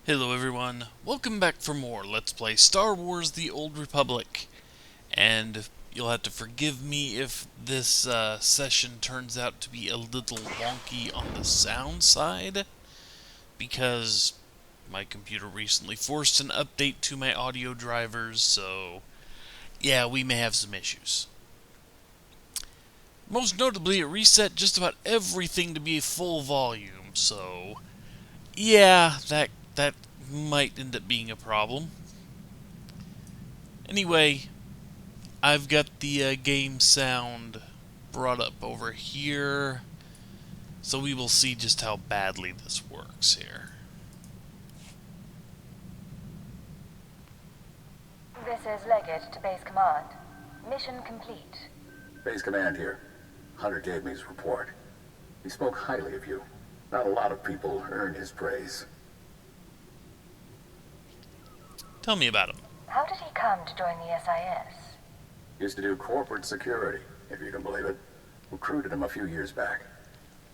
Hello everyone, welcome back for more Let's Play Star Wars The Old Republic. And you'll have to forgive me if this session turns out to be a little wonky on the sound side, because my computer recently forced an update to my audio drivers, so yeah, we may have some issues. Most notably, it reset just about everything to be full volume, so yeah, that might end up being a problem. Anyway, I've got the game sound brought up over here, so we will see just how badly this works here. This is Leggett to Base Command. Mission complete. Base Command here. Hunter gave me his report. He spoke highly of you. Not a lot of people earn his praise. Tell me about him. How did he come to join the SIS? Used to do corporate security, if you can believe it. Recruited him a few years back.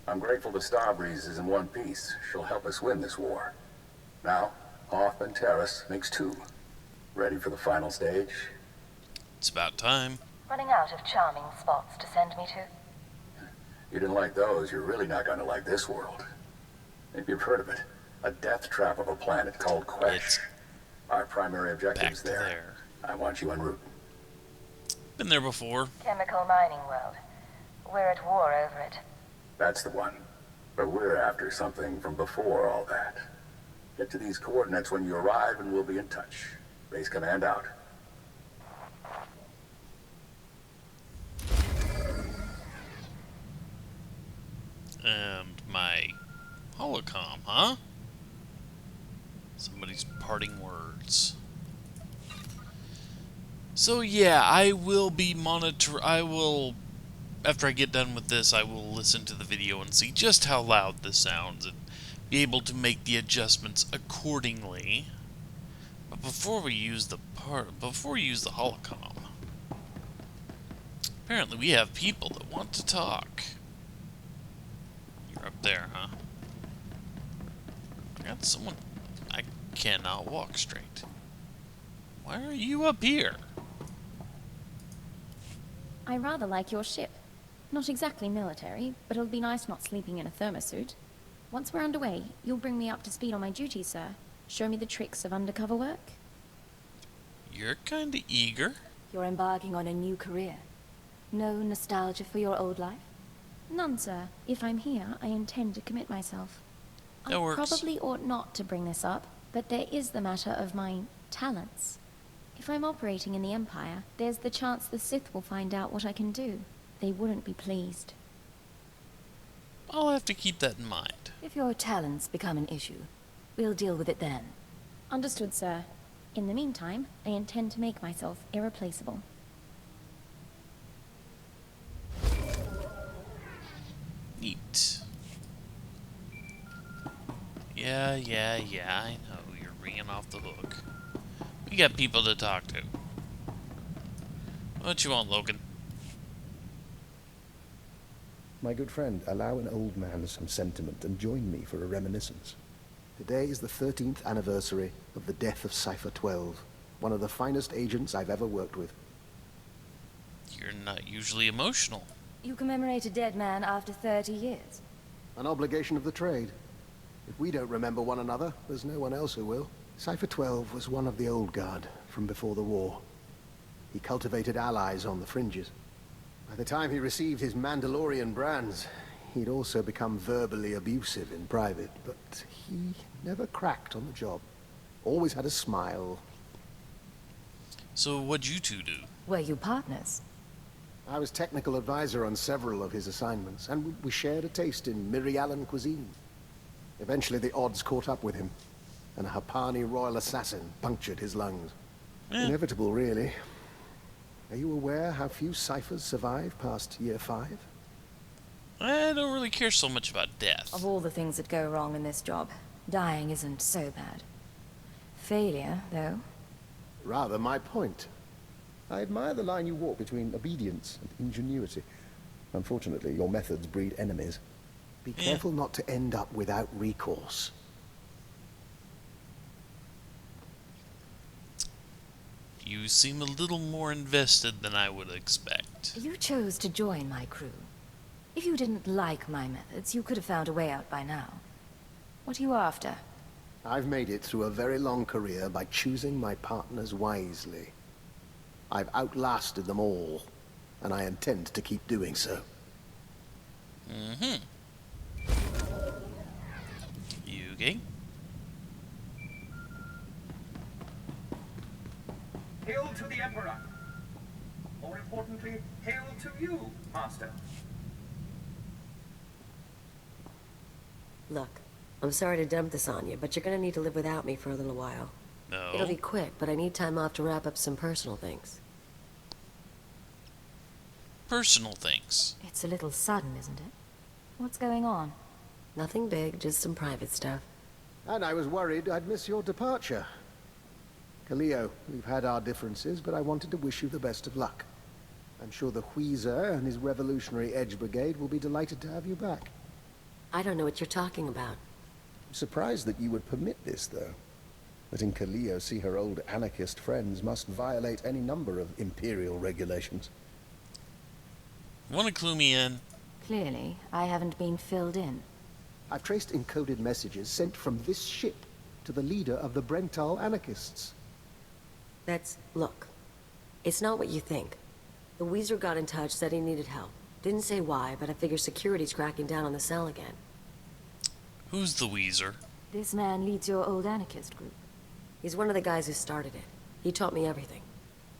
I'm grateful the Starbreeze is in one piece. She'll help us win this war. Now, Hoth and Terrace makes two. Ready for the final stage? It's about time. Running out of charming spots to send me to? You didn't like those, you're really not going to like this world. Maybe you've heard of it. A death trap of a planet called Quesh. Our primary objective's there. I want you en route. Been there before. Chemical mining world. We're at war over it. That's the one. But we're after something from before all that. Get to these coordinates when you arrive and we'll be in touch. Base Command out. And my holocom, huh? Somebody's parting words. So yeah, I will be after I get done with this, I will listen to the video and see just how loud this sounds and be able to make the adjustments accordingly. But before we use the holocom, apparently we have people that want to talk. You're up there, huh? I got someone. I cannot walk straight. Why are you up here? I rather like your ship. Not exactly military, but it'll be nice not sleeping in a thermosuit. Once we're underway, you'll bring me up to speed on my duties, sir. Show me the tricks of undercover work. You're kinda eager. You're embarking on a new career. No nostalgia for your old life? None, sir. If I'm here, I intend to commit myself. That works. I probably ought not to bring this up, but there is the matter of my talents. If I'm operating in the Empire, there's the chance the Sith will find out what I can do. They wouldn't be pleased. I'll have to keep that in mind. If your talents become an issue, we'll deal with it then. Understood, sir. In the meantime, I intend to make myself irreplaceable. Neat. Yeah, I know. You're ringing off the hook. We got people to talk to. What you want, Logan? My good friend, allow an old man some sentiment and join me for a reminiscence. Today is the 13th anniversary of the death of Cypher 12, one of the finest agents I've ever worked with. You're not usually emotional. You commemorate a dead man after 30 years. An obligation of the trade. If we don't remember one another, there's no one else who will. Cypher 12 was one of the old guard from before the war. He cultivated allies on the fringes. By the time he received his Mandalorian brands, he'd also become verbally abusive in private, but he never cracked on the job. Always had a smile. So what'd you two do? Were you partners? I was technical advisor on several of his assignments, and we shared a taste in Mirialan cuisine. Eventually the odds caught up with him, and a Hapani royal assassin punctured his lungs. Inevitable, really. Are you aware how few ciphers survive past year 5? I don't really care so much about death. Of all the things that go wrong in this job, dying isn't so bad. Failure, though. Rather my point. I admire the line you walk between obedience and ingenuity. Unfortunately, your methods breed enemies. Be careful not to end up without recourse. You seem a little more invested than I would expect. You chose to join my crew. If you didn't like my methods, you could have found a way out by now. What are you after? I've made it through a very long career by choosing my partners wisely. I've outlasted them all, and I intend to keep doing so. Mm-hmm. Yugi? Hail to the Emperor! More importantly, hail to you, Master. Look, I'm sorry to dump this on you, but you're gonna need to live without me for a little while. No. It'll be quick, but I need time off to wrap up some personal things. Personal things. It's a little sudden, isn't it? What's going on? Nothing big, just some private stuff. And I was worried I'd miss your departure. Kaleo, we've had our differences, but I wanted to wish you the best of luck. I'm sure the Wheezer and his Revolutionary Edge Brigade will be delighted to have you back. I don't know what you're talking about. I'm surprised that you would permit this, though. Letting Kaleo see her old anarchist friends must violate any number of Imperial regulations. Want to clue me in? Clearly, I haven't been filled in. I've traced encoded messages sent from this ship to the leader of the Brental anarchists. Look, it's not what you think. The Weezer got in touch, said he needed help. Didn't say why, but I figure security's cracking down on the cell again. Who's the Weezer? This man leads your old anarchist group. He's one of the guys who started it. He taught me everything.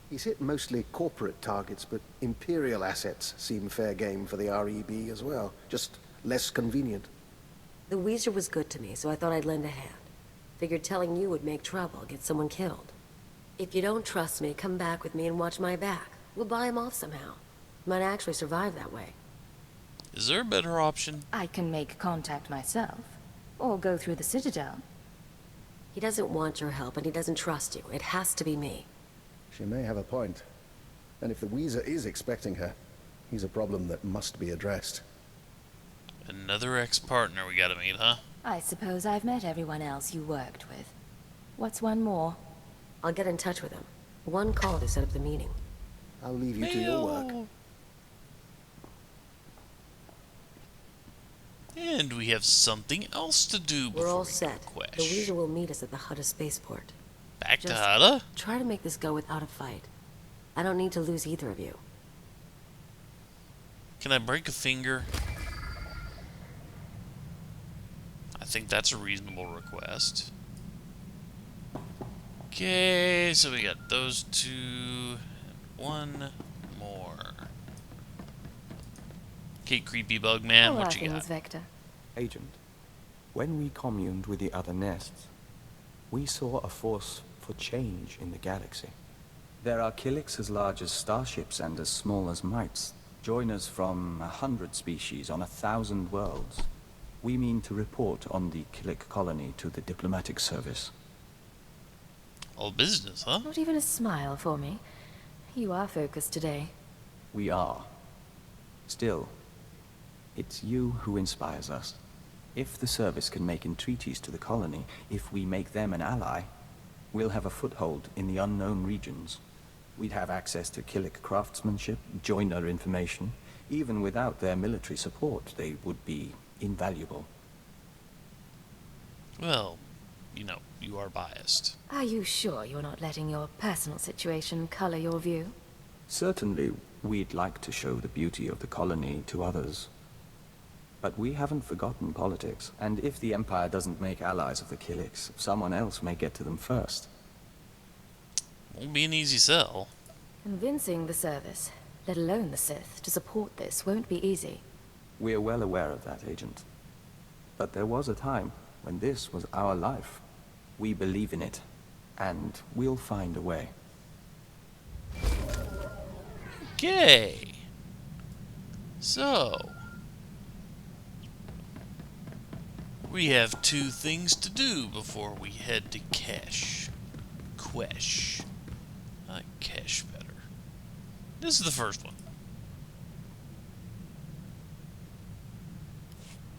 He's hit mostly corporate targets, but Imperial assets seem fair game for the REB as well. Just less convenient. The Weezer was good to me, so I thought I'd lend a hand. Figured telling you would make trouble, get someone killed. If you don't trust me, come back with me and watch my back. We'll buy him off somehow. Might actually survive that way. Is there a better option? I can make contact myself, or go through the Citadel. He doesn't want your help, and he doesn't trust you. It has to be me. She may have a point. And if the Weezer is expecting her, he's a problem that must be addressed. Another ex-partner we gotta meet, huh? I suppose I've met everyone else you worked with. What's one more? I'll get in touch with him. One call to set up the meeting. I'll leave you to your work. And we have something else to do before We're all we set. Quash. The Weezer will meet us at the Hutta spaceport. Back to Just Hutta? Try to make this go without a fight. I don't need to lose either of you. Can I break a finger? I think that's a reasonable request. Okay, so we got those two, and one more. Okay, creepy bug man, How are what you things, got? Vector? Agent, when we communed with the other nests, we saw a force for change in the galaxy. There are Killiks as large as starships and as small as mites, joiners from 100 species on 1,000 worlds. We mean to report on the Killik colony to the diplomatic service. All business, huh? Not even a smile for me. You are focused today. We are. Still, it's you who inspires us. If the service can make entreaties to the colony, if we make them an ally, we'll have a foothold in the unknown regions. We'd have access to Killik craftsmanship, joiner information. Even without their military support, they would be invaluable. Well, you know, you are biased. Are you sure you're not letting your personal situation color your view? Certainly, we'd like to show the beauty of the colony to others. But we haven't forgotten politics, and if the Empire doesn't make allies of the Killiks, someone else may get to them first. Won't be an easy sell. Convincing the service, let alone the Sith, to support this won't be easy. We're well aware of that, Agent. But there was a time when this was our life. We believe in it, and we'll find a way. Okay. So, we have two things to do before we head to Quash. I like Quash better. This is the first one.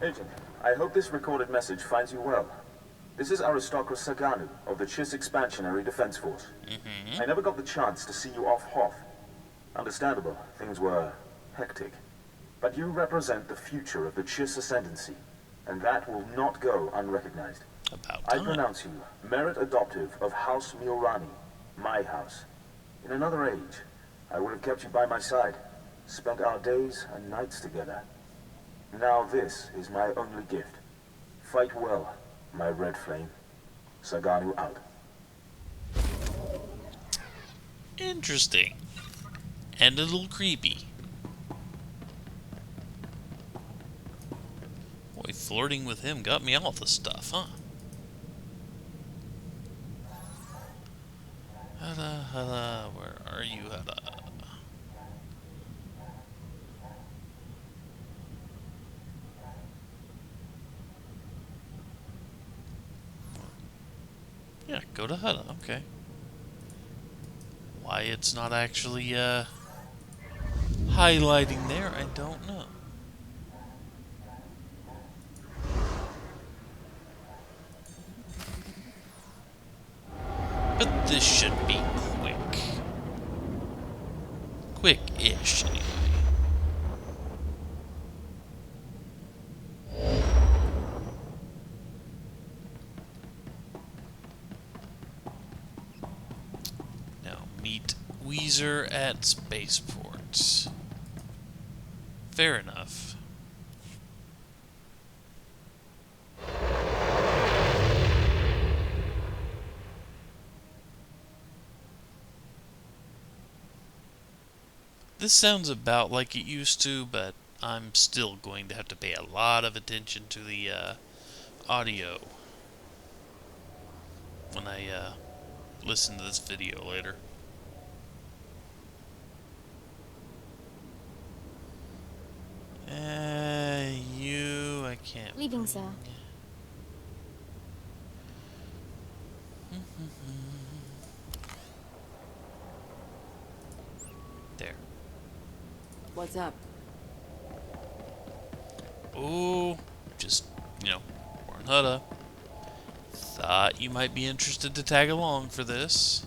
Agent, I hope this recorded message finds you well. This is Aristocrat Saganu of the Chiss Expansionary Defense Force. I never got the chance to see you off Hoth. Understandable, things were hectic. But you represent the future of the Chiss Ascendancy, and that will not go unrecognized. About I time. pronounce you merit adoptive of House Miorani, my house. In another age, I would have kept you by my side, spent our days and nights together. Now this is my only gift. Fight well, my red flame. Saganu out. Interesting. And a little creepy. Boy, flirting with him got me all the stuff, huh? Hada, Hada, where are you, Hada? Yeah, go to Hada, okay. Why it's not actually, highlighting there, I don't know. But this should be quick. Quick-ish, anyway. Now, meet Weezer at Spaceport. Fair enough. This sounds about like it used to, but I'm still going to have to pay a lot of attention to the audio when I listen to this video later. I can't. Leaving, sir. There. What's up? Oh, just, we're in Hutta. Thought you might be interested to tag along for this.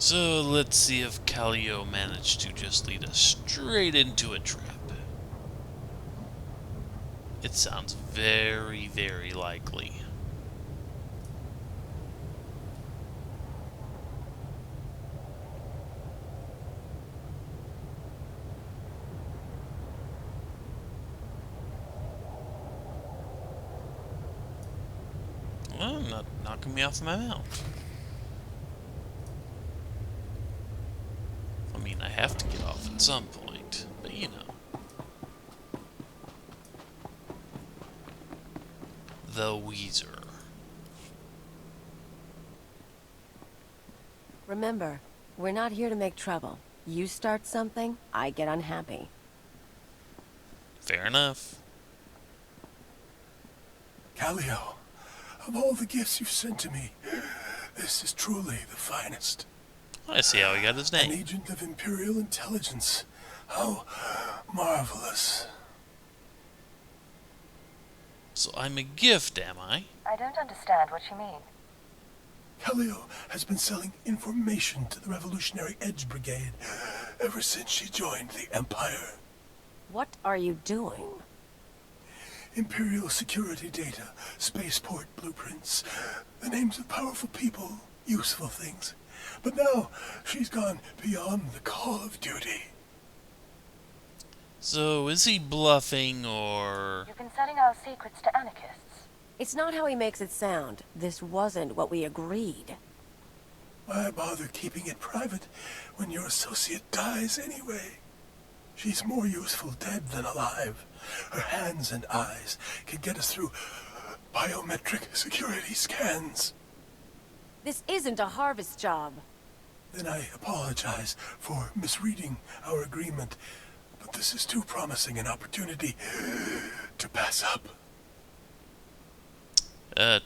So let's see if Callio managed to just lead us straight into a trap. It sounds very, very likely. Well, not knocking me off my mount. I mean, I have to get off at some point, but you know. The Weezer. Remember, we're not here to make trouble. You start something, I get unhappy. Fair enough. Callio, of all the gifts you've sent to me, this is truly the finest. I see how he got his An name. agent of Imperial intelligence. How marvelous. So I'm a gift, am I? I don't understand what you mean. Callio has been selling information to the Revolutionary Edge Brigade ever since she joined the Empire. What are you doing? Imperial security data, spaceport blueprints, the names of powerful people, useful things. But now, she's gone beyond the call of duty. So is he bluffing or... You've been selling our secrets to anarchists. It's not how he makes it sound. This wasn't what we agreed. Why bother keeping it private when your associate dies anyway? She's more useful dead than alive. Her hands and eyes can get us through biometric security scans. This isn't a harvest job. Then I apologize for misreading our agreement, but this is too promising an opportunity to pass up.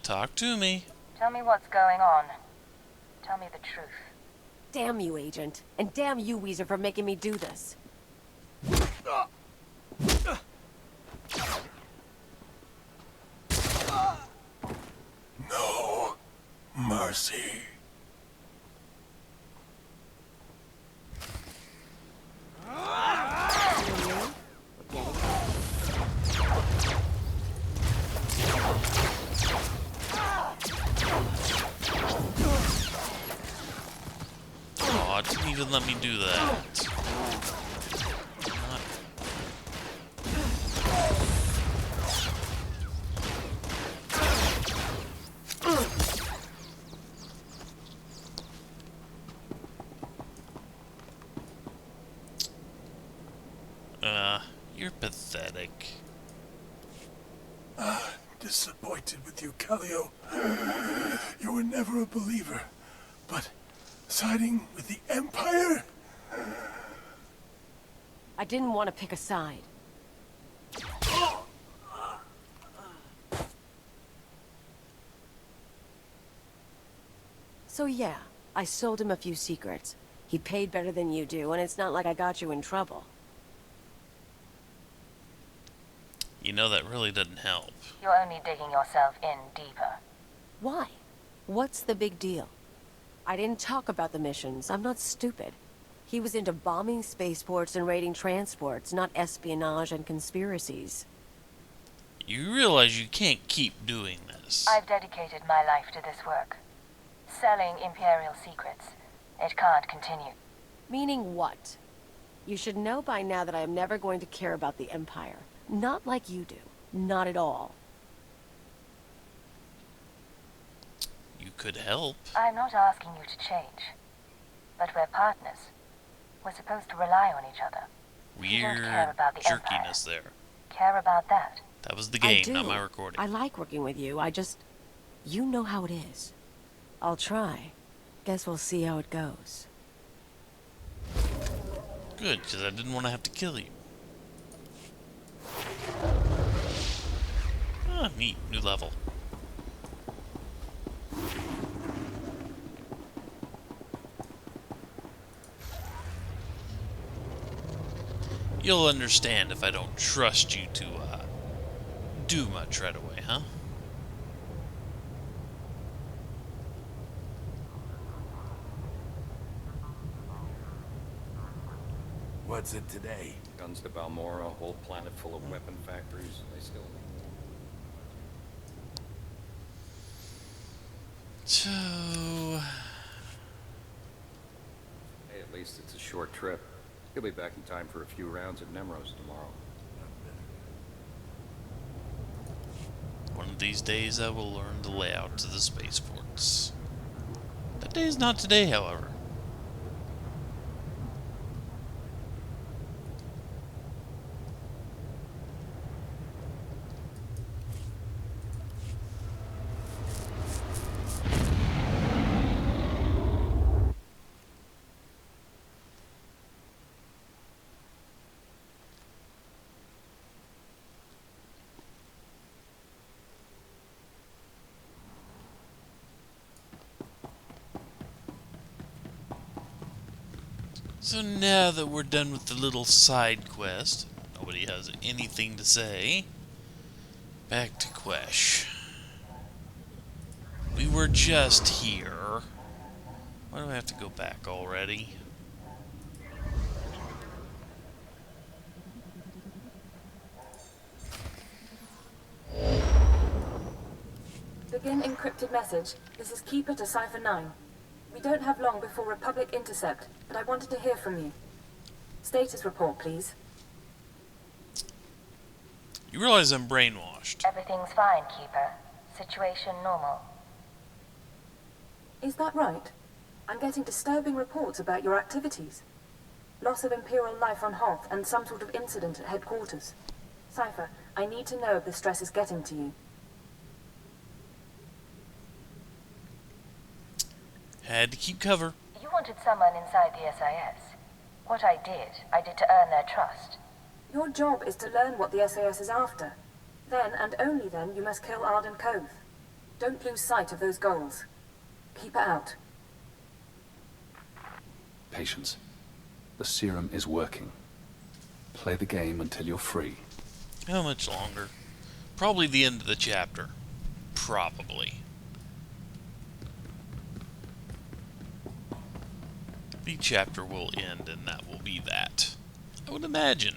Talk to me. Tell me what's going on. Tell me the truth. Damn you, Agent. And damn you, Weezer, for making me do this. No mercy. Aw, it didn't even let me do that. You're pathetic. Disappointed with you, Callio. You were never a believer, but siding with the Empire? I didn't want to pick a side. So yeah, I sold him a few secrets. He paid better than you do, and it's not like I got you in trouble. You know, that really doesn't help. You're only digging yourself in deeper. Why? What's the big deal? I didn't talk about the missions. I'm not stupid. He was into bombing spaceports and raiding transports, not espionage and conspiracies. You realize you can't keep doing this. I've dedicated my life to this work. Selling Imperial secrets. It can't continue. Meaning what? You should know by now that I am never going to care about the Empire. Not like you do. Not at all. You could help. I'm not asking you to change. But we're partners. We're supposed to rely on each other. You don't care Weird about the jerkiness Empire. there. Care about that. That was the I game, do. not my recording. I like working with you. You know how it is. I'll try. Guess we'll see how it goes. Good, because I didn't want to have to kill you. Ah, neat. New level. You'll understand if I don't trust you to, do much right away, huh? What's it today? Guns to Balmora, a whole planet full of weapon factories. They still So... Hey, at least it's a short trip. He'll be back in time for a few rounds at Nemros tomorrow. One of these days I will learn the layout to the spaceports. That day is not today, however. So now that we're done with the little side quest, nobody has anything to say, back to Quesh. We were just here. Why do I have to go back already? Begin encrypted message. This is Keeper to Cipher 9. We don't have long before Republic intercept, but I wanted to hear from you. Status report, please. You realize I'm brainwashed. Everything's fine, Keeper. Situation normal. Is that right? I'm getting disturbing reports about your activities. Loss of Imperial life on Hoth and some sort of incident at headquarters. Cypher, I need to know if the stress is getting to you. Had to keep cover. You wanted someone inside the SIS. What I did to earn their trust. Your job is to learn what the SIS is after. Then, and only then, you must kill Arden Cove. Don't lose sight of those goals. Keep it out. Patience. The serum is working. Play the game until you're free. How much longer? Probably the end of the chapter. Probably. The chapter will end, and that will be that. I would imagine.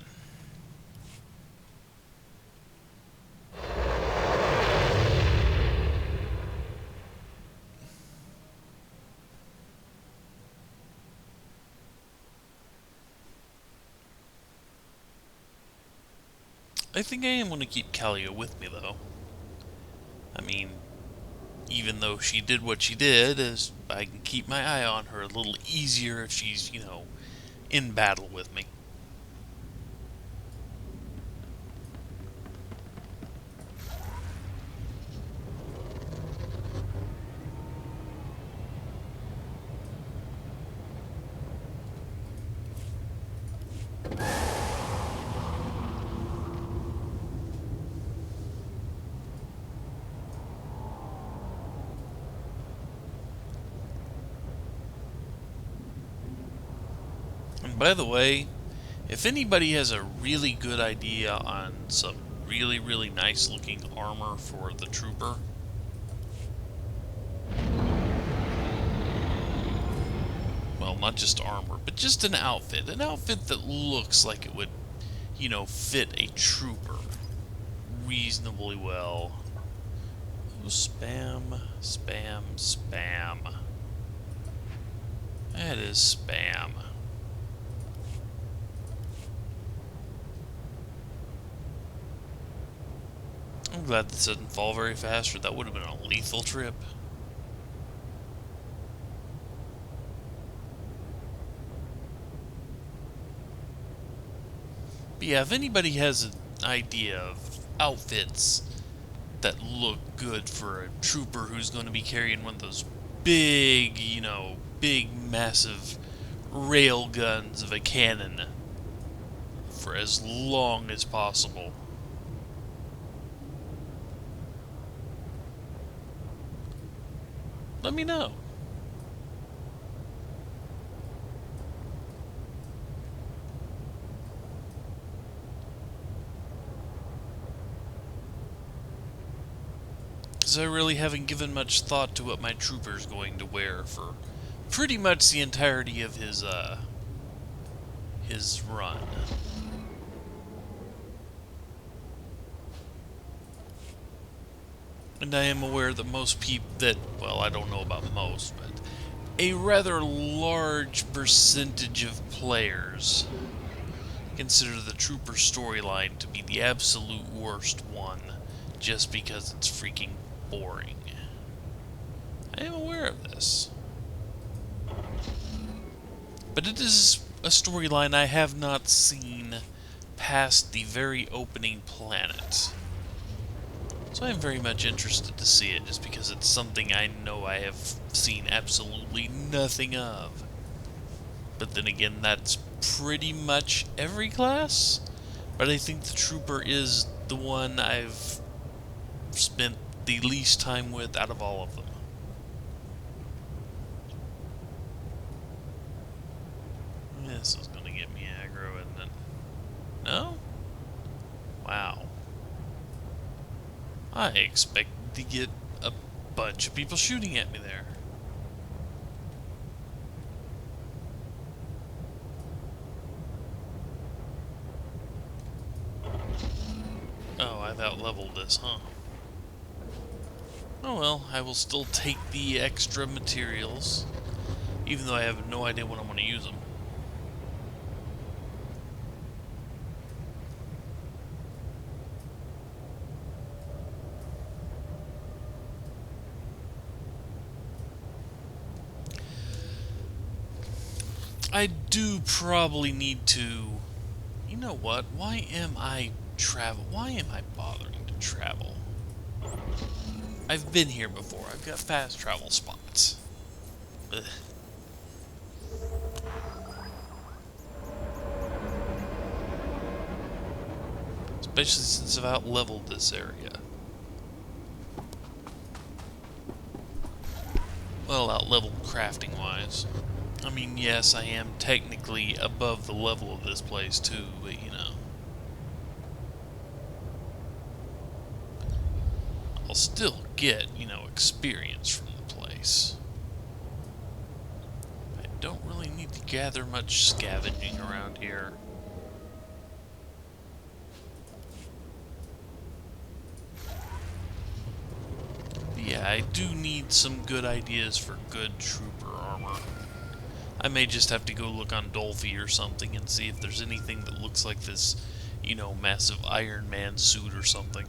I think I am going to keep Kalia with me, though. I mean, even though she did what she did, as I can keep my eye on her a little easier if she's, you know, in battle with me. And by the way, if anybody has a really good idea on some really, really nice looking armor for the trooper, well, not just armor, but just an outfit that looks like it would, you know, fit a trooper reasonably well. Oh, spam, spam, spam. That is spam. I'm glad this doesn't fall very fast, or that would have been a lethal trip. But yeah, if anybody has an idea of outfits that look good for a trooper who's going to be carrying one of those big, you know, big, massive rail guns of a cannon for as long as possible, let me know. Because I really haven't given much thought to what my trooper's going to wear for pretty much the entirety of his run. And I am aware that most people, well, I don't know about most, but a rather large percentage of players consider the Trooper storyline to be the absolute worst one, just because it's freaking boring. I am aware of this. But it is a storyline I have not seen past the very opening planet. So I am very much interested to see it, just because it's something I know I have seen absolutely nothing of. But then again, that's pretty much every class. But I think the Trooper is the one I've spent the least time with out of all of them. This is going to get me aggro, isn't it? No? Wow. I expected to get a bunch of people shooting at me there. Oh, I've out-leveled this, huh? Oh well, I will still take the extra materials, even though I have no idea when I'm going to use them. I do probably need to... You know what? Why am I bothering to travel? I've been here before. I've got fast travel spots. Ugh. Especially since I've out-leveled this area. Well, out-leveled crafting-wise. I mean, yes, I am technically above the level of this place, too, but, you know. I'll still get, you know, experience from the place. I don't really need to gather much scavenging around here. Yeah, I do need some good ideas for good trooper armor. I may just have to go look on Dolphy or something and see if there's anything that looks like this, you know, massive Iron Man suit or something.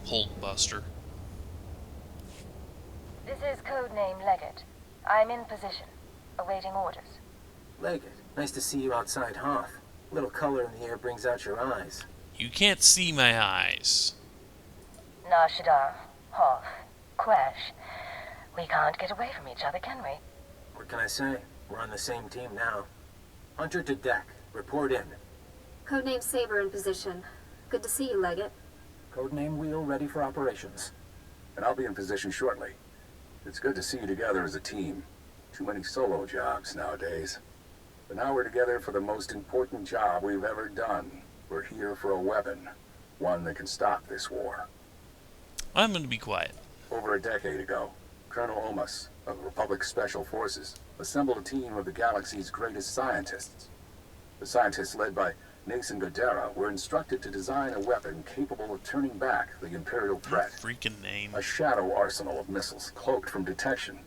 Hulk Buster. This is codename Leggett. I'm in position, awaiting orders. Leggett, nice to see you outside Hoth. A little color in the air brings out your eyes. You can't see my eyes. Nashidar, Hoth, Quesh. We can't get away from each other, can we? What can I say? We're on the same team now. Hunter to deck. Report in. Codename Saber in position. Good to see you, Leggett. Codename Wheel ready for operations. And I'll be in position shortly. It's good to see you together as a team. Too many solo jobs nowadays. But now we're together for the most important job we've ever done. We're here for a weapon. One that can stop this war. I'm going to be quiet. Over a decade ago, Colonel Omas of the Republic Special Forces assembled a team of the galaxy's greatest scientists. The scientists, led by Nason Godera, were instructed to design a weapon capable of turning back the Imperial threat. Freaking name. A shadow arsenal of missiles cloaked from detection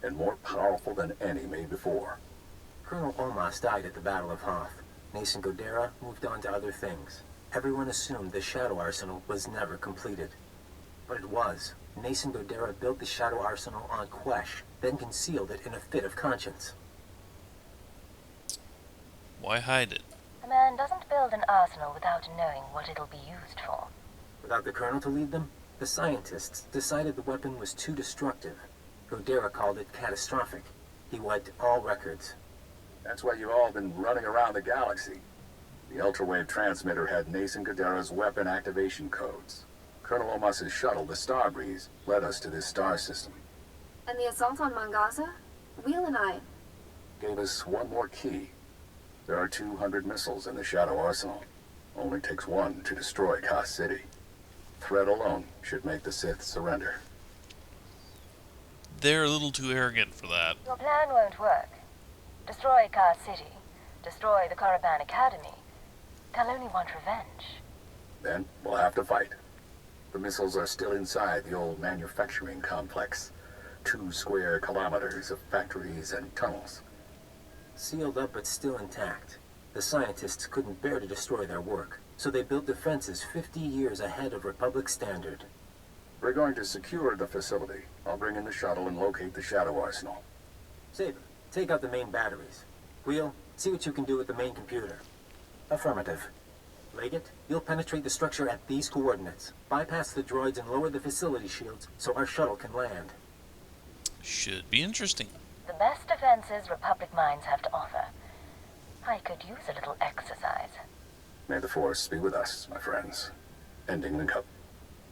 and more powerful than any made before. Colonel Omas died at the Battle of Hoth. Nason Godera moved on to other things. Everyone assumed the shadow arsenal was never completed. But it was. Nason Godera built the shadow arsenal on Quesh, then concealed it in a fit of conscience. Why hide it? A man doesn't build an arsenal without knowing what it'll be used for. Without the Colonel to lead them, the scientists decided the weapon was too destructive. Godera called it catastrophic. He wiped all records. That's why you've all been running around the galaxy. The ultrawave transmitter had Nason Godera's weapon activation codes. Colonel Omas's shuttle, the Starbreeze, led us to this star system. And the assault on Mangaza? Wheel and I... Gave us one more key. There are 200 missiles in the Shadow Arsenal. Only takes one to destroy Ka City. Threat alone should make the Sith surrender. They're a little too arrogant for that. Your plan won't work. Destroy Ka City. Destroy the Korriban Academy. They'll only want revenge. Then we'll have to fight. The missiles are still inside the old manufacturing complex. 2 square kilometers of factories and tunnels. Sealed up but still intact. The scientists couldn't bear to destroy their work, so they built defenses 50 years ahead of Republic standard. We're going to secure the facility. I'll bring in the shuttle and locate the Shadow Arsenal. Saber, take out the main batteries. Wheel, see what you can do with the main computer. Affirmative. Leggett, you'll penetrate the structure at these coordinates. Bypass the droids and lower the facility shields so our shuttle can land. Should be interesting. The best defenses Republic mines have to offer. I could use a little exercise. May the Force be with us, my friends. Ending link up.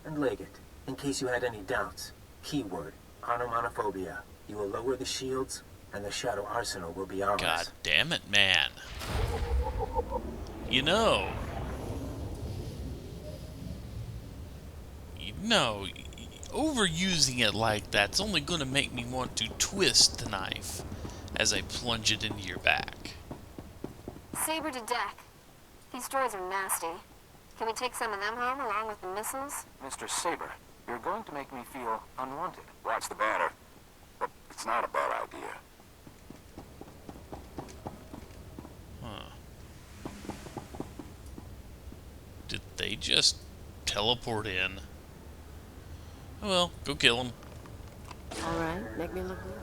And Leggett, in case you had any doubts, keyword, onomatophobia. You will lower the shields, and the Shadow Arsenal will be ours. God damn it, man. You know... No, overusing it like that's only going to make me want to twist the knife as I plunge it into your back. Saber to deck. These droids are nasty. Can we take some of them home along with the missiles? Mr. Saber, you're going to make me feel unwanted. Watch the banner. But it's not a bad idea. Huh. Did they just teleport in? Oh well, go kill him. All right, make me look good.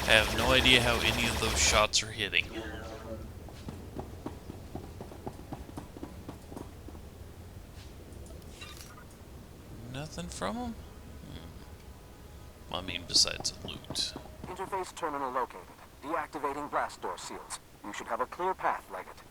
I have no idea how any of those shots are hitting. Nothing from them? I mean, besides loot. Interface terminal located. Deactivating blast door seals. You should have a clear path, Leggett.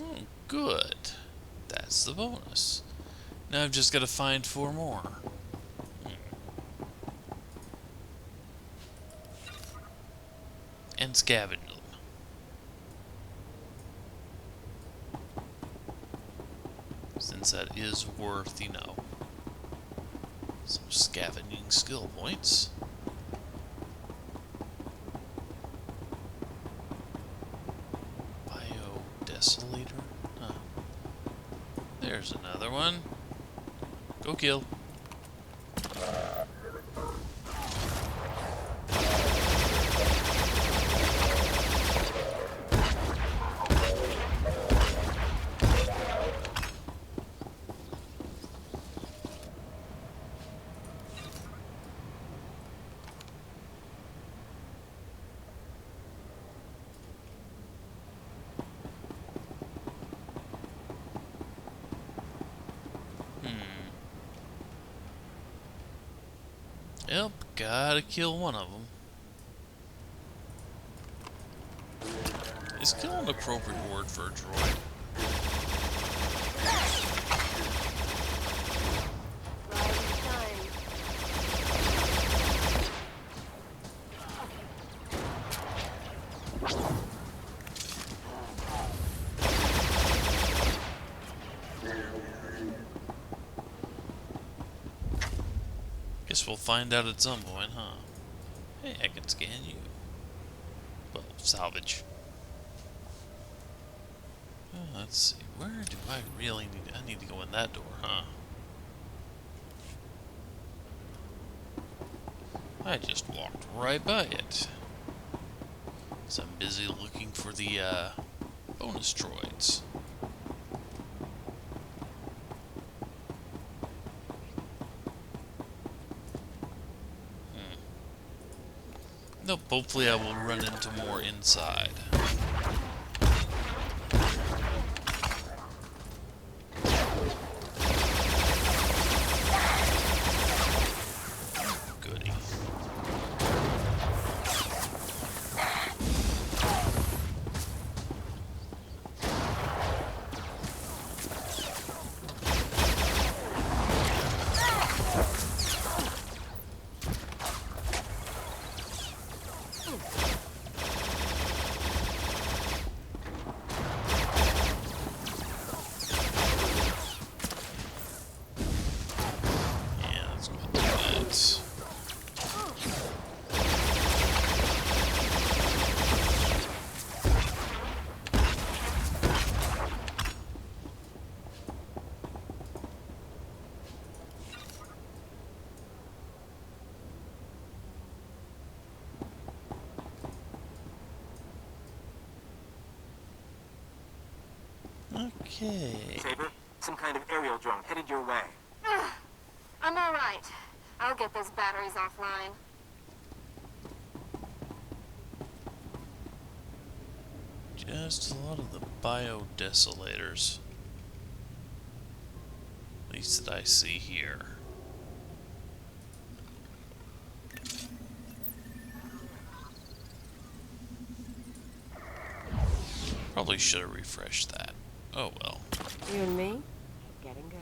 Oh, good. That's the bonus. Now I've just got to find 4 more. And scavenge them. Since that is worth, you know, some scavenging skill points. Desolator? Huh. There's another one. Go kill. Yep, gotta kill one of them. Is kill an appropriate word for a droid? Guess we'll find out at some point, huh? Hey, I can scan you. Well, salvage. Let's see, where do I really need... I need to go in that door, huh? I just walked right by it. So I'm busy looking for the, bonus droids. Nope, hopefully I will run into more inside. Goody. Okay. Saber, some kind of aerial drone headed your way. I'm all right. I'll get those batteries offline. Just a lot of the biodesolators. At least that I see here. Probably should have refreshed that. Oh well. You and me? Getting good.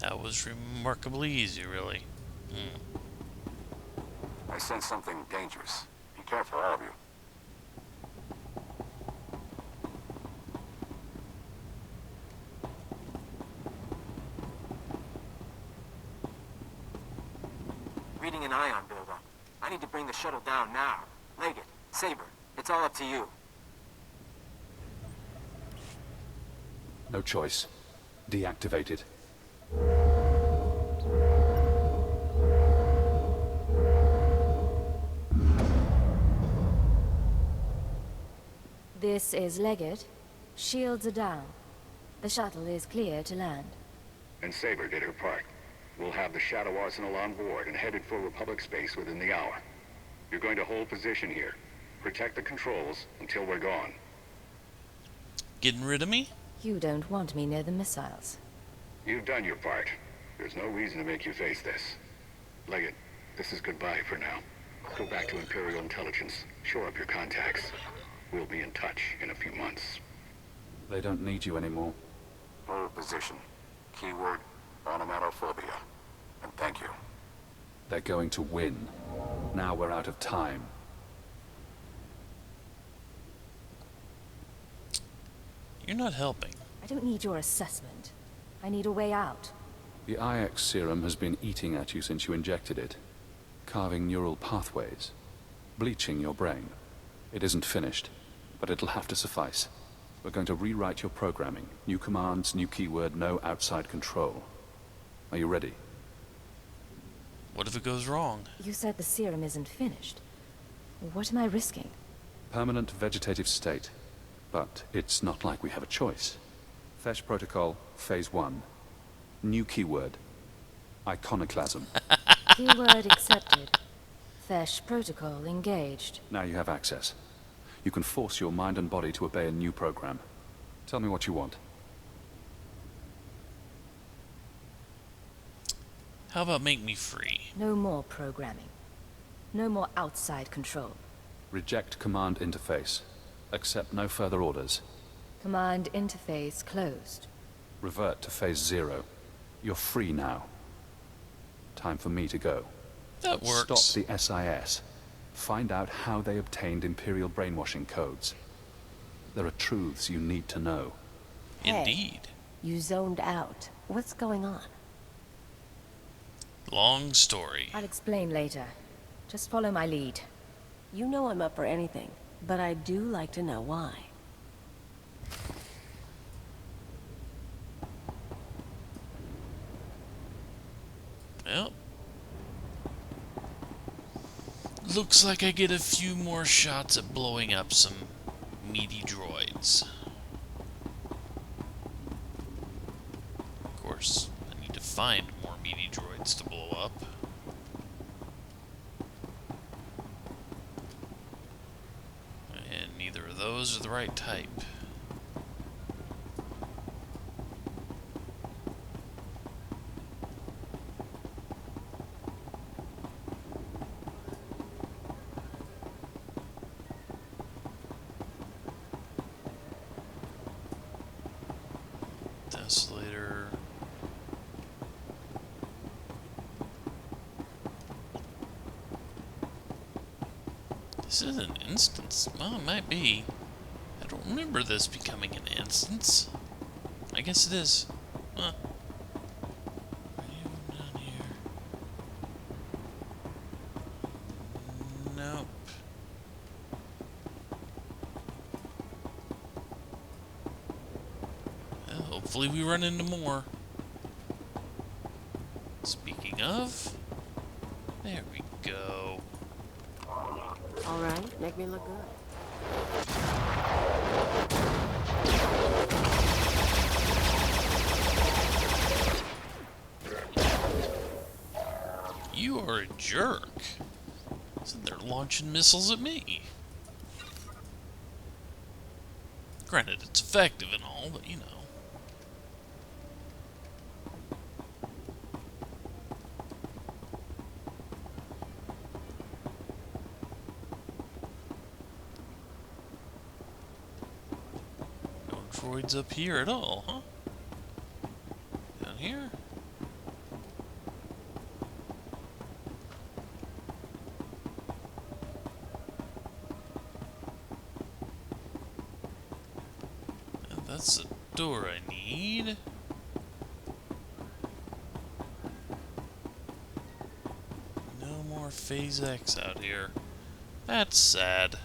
That was remarkably easy, really. I sense something dangerous. Be careful, all of you. Reading an ion buildup. I need to bring the shuttle down now. Leggett, Saber, it's all up to you. No choice. Deactivated. This is Leggett. Shields are down. The shuttle is clear to land. And Saber did her part. We'll have the Shadow Arsenal on board and headed for Republic space within the hour. You're going to hold position here. Protect the controls until we're gone. Getting rid of me? You don't want me near the missiles. You've done your part. There's no reason to make you face this. Leggett, this is goodbye for now. Go back to Imperial intelligence. Shore up your contacts. We'll be in touch in a few months. They don't need you anymore. Hold position. Keyword, onomatophobia. And thank you. They're going to win. Now we're out of time. You're not helping. I don't need your assessment. I need a way out. The IX serum has been eating at you since you injected it. Carving neural pathways. Bleaching your brain. It isn't finished, but it'll have to suffice. We're going to rewrite your programming. New commands, new keyword, no outside control. Are you ready? What if it goes wrong? You said the serum isn't finished. What am I risking? Permanent vegetative state. But it's not like we have a choice. Fesh Protocol, Phase 1. New keyword. Iconoclasm. Keyword accepted. Fesh Protocol engaged. Now you have access. You can force your mind and body to obey a new program. Tell me what you want. How about make me free? No more programming. No more outside control. Reject command interface. Accept no further orders. Command interface closed. Revert to Phase 0. You're free now. Time for me to go. That works. Stop the SIS. Find out how they obtained Imperial brainwashing codes. There are truths you need to know. Indeed. You zoned out. What's going on? Long story. I'll explain later. Just follow my lead. You know I'm up for anything, but I do like to know why. Well, looks like I get a few more shots at blowing up some meaty droids. Of course, I need to find more meaty droids to blow up. And neither of those are the right type. Desolator. This is an instance. Well, it might be. I don't remember this becoming an instance. I guess it is. Huh. Down here. Nope. Well, hopefully we run into more. Speaking of, there we go. All right, make me look good. You are a jerk. So they're launching missiles at me. Granted, it's effective and all, but you know. droids up here at all, huh? Down here? And that's the door I need. No more Phase X out here. That's sad.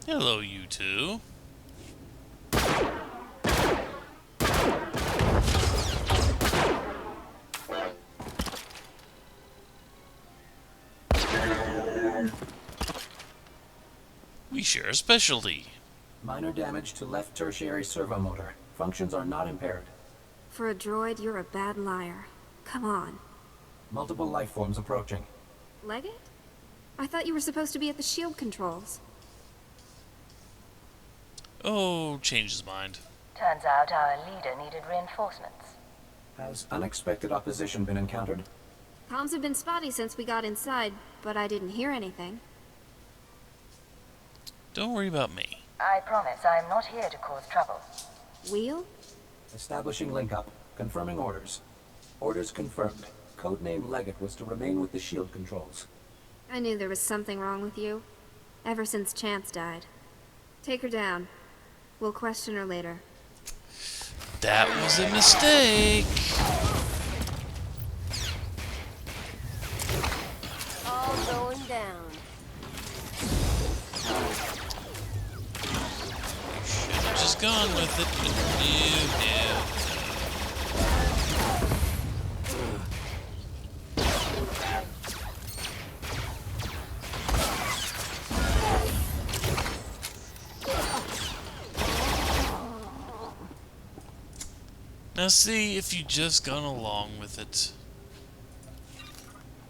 Hello, you two. We share a specialty. Minor damage to left tertiary servo motor. Functions are not impaired. For a droid, you're a bad liar. Come on. Multiple life forms approaching. Leggett? I thought you were supposed to be at the shield controls. Oh, changed his mind. Turns out our leader needed reinforcements. Has unexpected opposition been encountered? Comms have been spotty since we got inside, but I didn't hear anything. Don't worry about me. I promise I am not here to cause trouble. Wheel? Establishing link-up. Confirming orders. Orders confirmed. Codename Leggett was to remain with the shield controls. I knew there was something wrong with you. Ever since Chance died. Take her down. We'll question her later. That was a mistake. All going down. Should have just gone with it, but no. Now see, if you just gone along with it,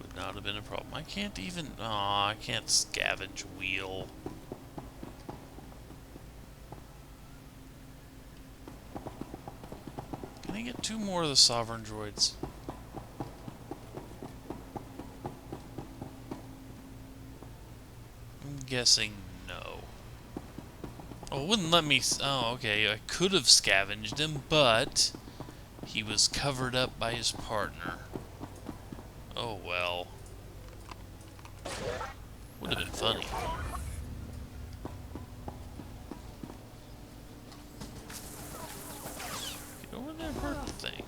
would not have been a problem. I can't even, I can't scavenge wheel. Can I get 2 more of the sovereign droids? I'm guessing no. Oh, it wouldn't let me, oh, okay, I could have scavenged him, but he was covered up by his partner. Oh well. Would have been funny. Get over there, hurt the thing.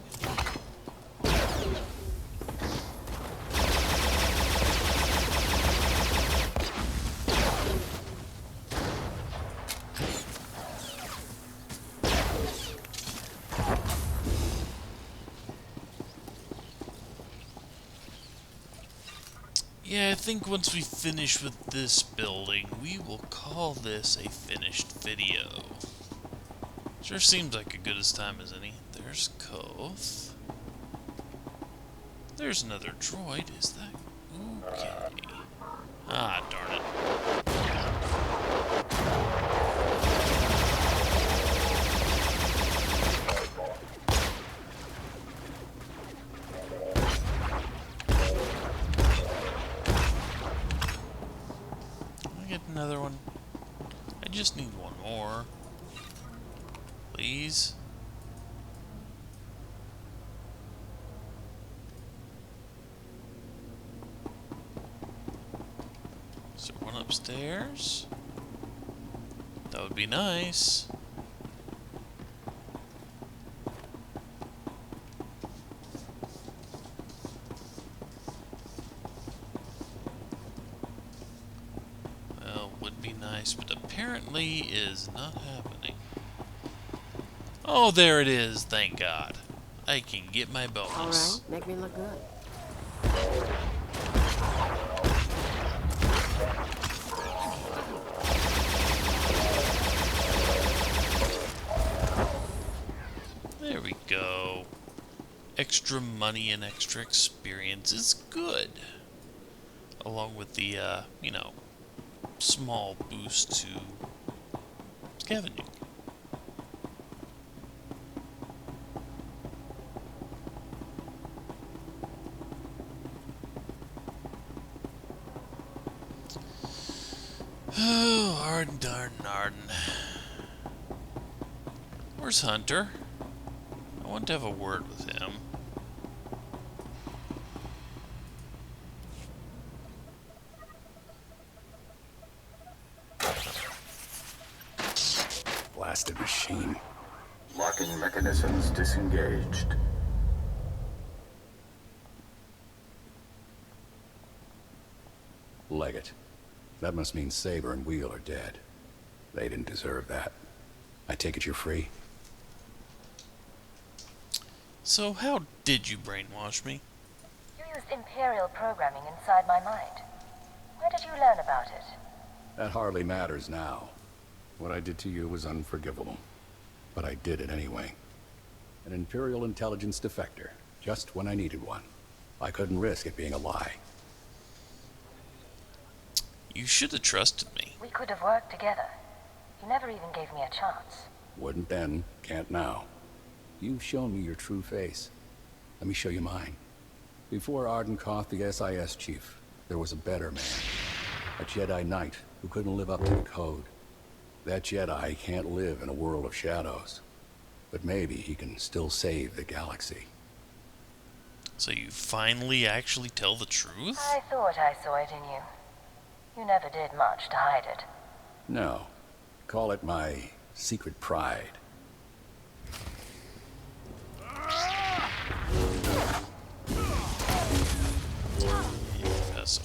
Yeah, I think once we finish with this building, we will call this a finished video. Sure seems like a good as time as any. There's Koth. There's another droid, is that? Okay. Ah, darn it. Another one. I just need one more. Please. Is there one upstairs? That would be nice. be nice, but apparently is not happening. Oh, there it is, thank God. I can get my bonus. Alright, make me look good. There we go. Extra money and extra experience is good. Along with the, you know, small boost to scavenging. Oh, Arden, darn, Arden. Where's Hunter? I want to have a word with him. Blasted machine. Locking mechanisms disengaged. Leggett. That must mean Saber and Wheel are dead. They didn't deserve that. I take it you're free? So how did you brainwash me? You used Imperial programming inside my mind. Where did you learn about it? That hardly matters now. What I did to you was unforgivable. But I did it anyway. An Imperial intelligence defector, just when I needed one. I couldn't risk it being a lie. You should have trusted me. We could have worked together. You never even gave me a chance. Wouldn't then, can't now. You've shown me your true face. Let me show you mine. Before Arden Koth, the SIS chief, there was a better man. A Jedi Knight who couldn't live up to the code. That Jedi can't live in a world of shadows. But maybe he can still save the galaxy. So you finally actually tell the truth? I thought I saw it in you. You never did much to hide it. No. Call it my secret pride. That's...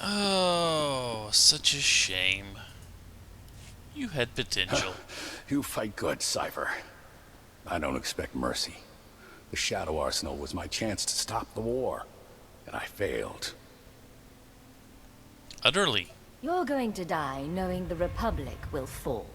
Oh, such a shame. You had potential. You fight good, Cypher. I don't expect mercy. The Shadow Arsenal was my chance to stop the war, and I failed. Utterly. You're going to die knowing the Republic will fall.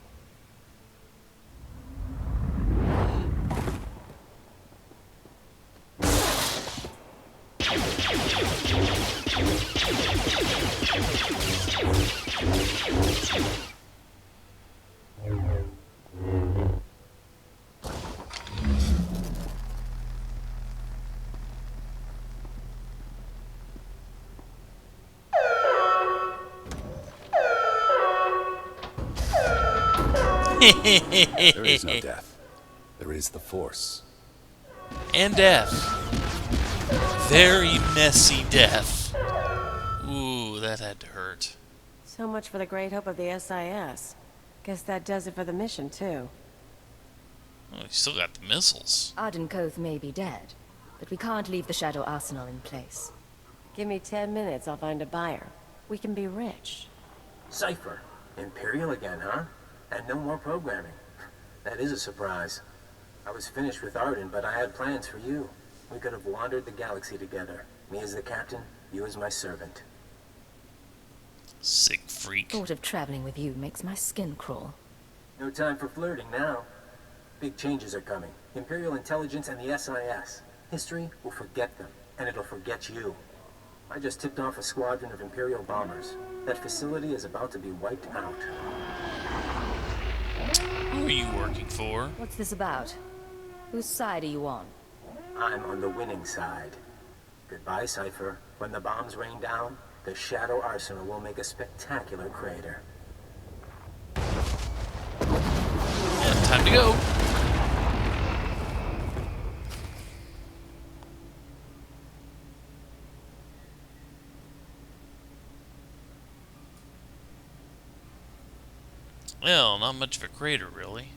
There is no death. There is the Force. And death. Very messy death. Ooh, that had to hurt. So much for the great hope of the SIS. Guess that does it for the mission, too. Oh, you still got the missiles. Arden Koth may be dead, but we can't leave the Shadow Arsenal in place. Give me 10 minutes, I'll find a buyer. We can be rich. Cypher. Imperial again, huh? And no more programming. That is a surprise. I was finished with Arden, but I had plans for you. We could have wandered the galaxy together. Me as the captain, you as my servant. Sick freak. Thought of traveling with you makes my skin crawl. No time for flirting now. Big changes are coming. Imperial intelligence and the SIS. History will forget them, and it'll forget you. I just tipped off a squadron of Imperial bombers. That facility is about to be wiped out. Who are you working for? What's this about? Whose side are you on? I'm on the winning side. Goodbye, Cypher. When the bombs rain down, the Shadow Arsenal will make a spectacular crater. And time to go. Well, not much of a crater, really.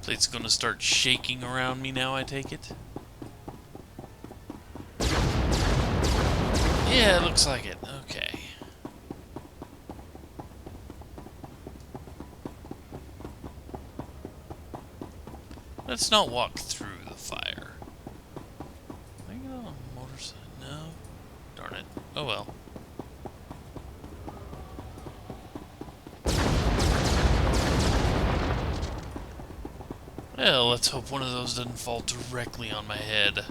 Plate's gonna start shaking around me now, I take it? Yeah, it looks like it. Okay. Let's not walk through the fire. Can I get on a motorcycle? No. Darn it. Oh well. Well, let's hope one of those doesn't fall directly on my head.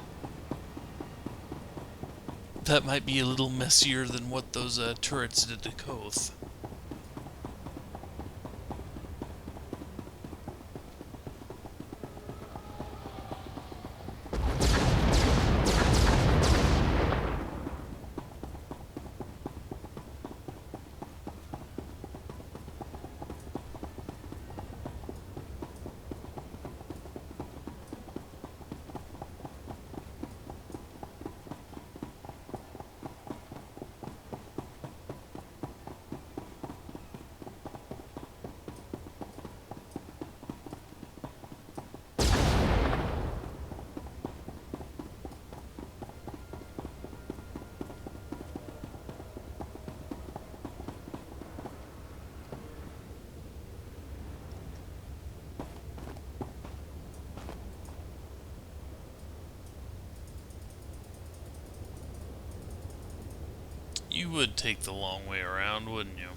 That might be a little messier than what those turrets did to Koth. You would take the long way around, wouldn't you?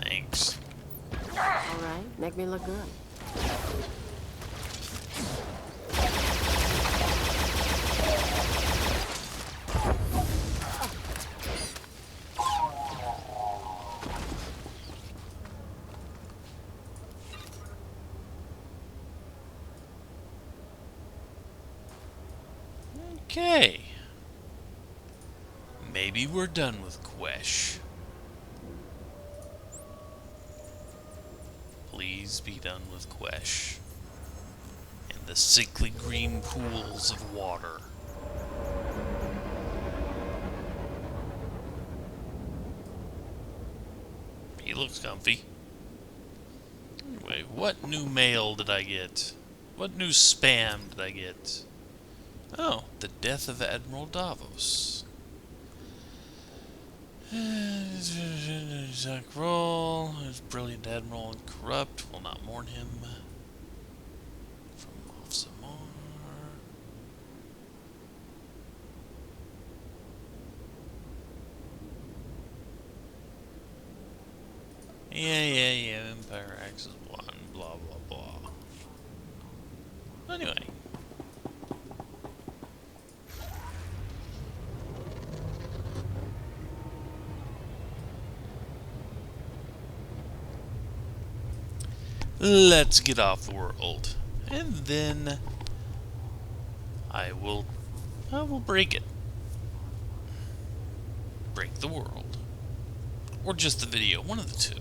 Thanks. Alright, make me look good. Okay. Maybe we're done with Quesh. Please be done with Quesh. And the sickly green pools of water. He looks comfy. Anyway, what new mail did I get? What new spam did I get? Oh, the death of Admiral Davos. Zach Roll, his brilliant admiral and corrupt, will not mourn him. From off Samar. Yeah, Empire Axis 1, blah, blah, blah. Anyway. Let's get off world. And then I will break it. Break the world. Or just the video, one of the two.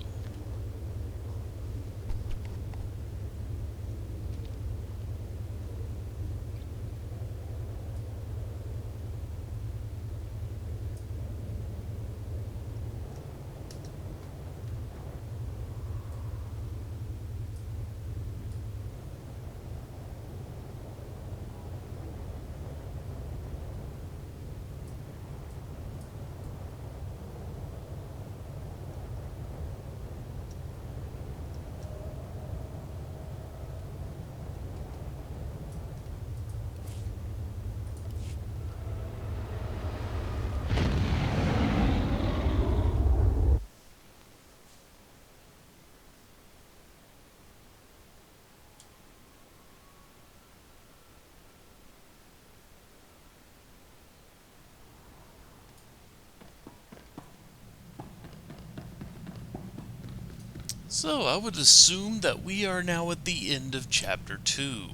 So, I would assume that we are now at the end of Chapter 2.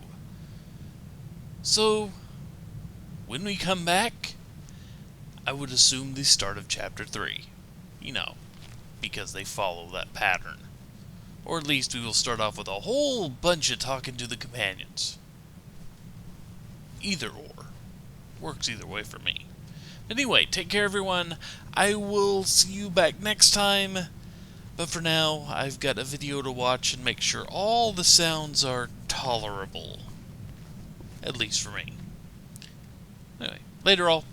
So, when we come back, I would assume the start of Chapter 3. You know, because they follow that pattern. Or at least we will start off with a whole bunch of talking to the companions. Either or. Works either way for me. Anyway, take care everyone. I will see you back next time. But for now, I've got a video to watch and make sure all the sounds are tolerable. At least for me. Anyway, later all.